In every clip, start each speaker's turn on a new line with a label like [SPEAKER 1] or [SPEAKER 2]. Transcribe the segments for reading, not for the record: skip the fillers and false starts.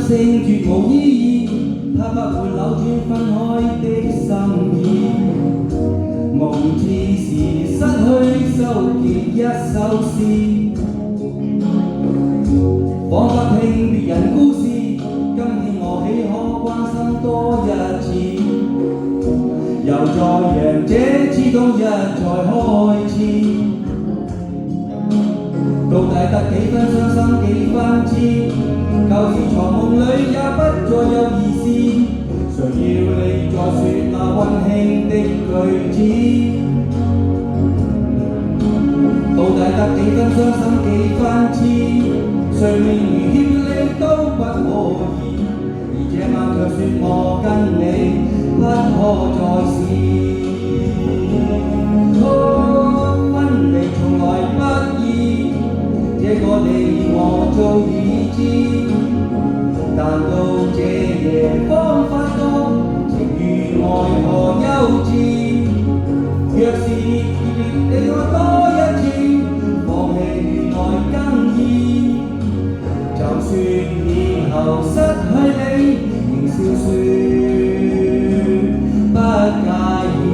[SPEAKER 1] 聲絕無意義，它不會扭轉分開的心意。夢似是失去收結一首詩，彷彿聽別人故事。今天我豈可關心多一次？又再讓這次冬日才開始。到底得幾分傷心幾分痴？舊時床夢裏也不再有意思，誰要你再說那溫馨的句子？到底得幾分傷心幾分痴？睡眠如欠你都不可以，而這晚卻說我跟你不可再試。分離從來不易，這個你我早已知。但到這夜方發覺情與愛何幼稚。若是熱烈地愛多一次，放棄原來更易。就算以後失去你，仍笑說不介意。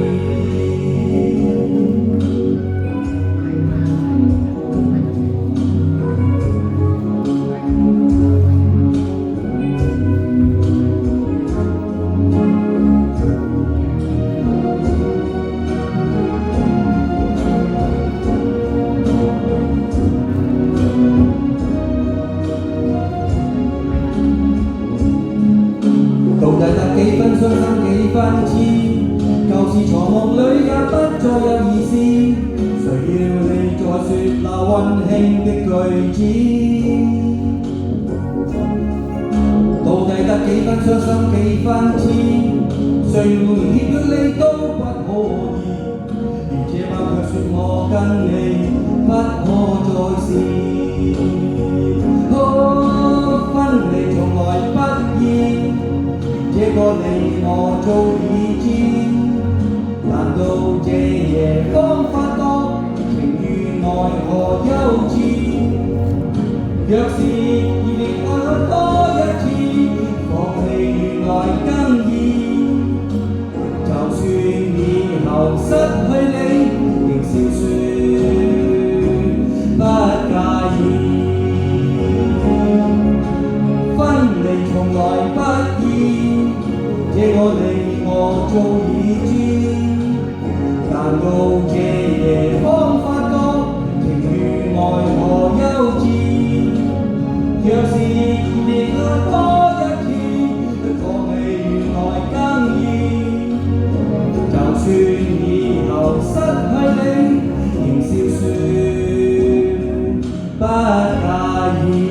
[SPEAKER 1] 到底得幾分傷心幾分痴？舊時床夢裏也不再有意思，誰要你再說那溫馨的句子？到底得幾分傷心幾分痴？誰會欠咗你都不可以，而這晚卻說我跟你不可再試。分離從來不易，這個你我早已知，但到這夜方發覺情與愛何幼稚。若是熱烈愛多一次，放棄原來更易。就算以後失去你，仍笑說不介意。分離從來不易，這個你我早已知，但到這夜方發覺情與愛何幼稚。若是熱烈愛多一次，放棄原來更易。就算以後失去你，仍笑說不介意。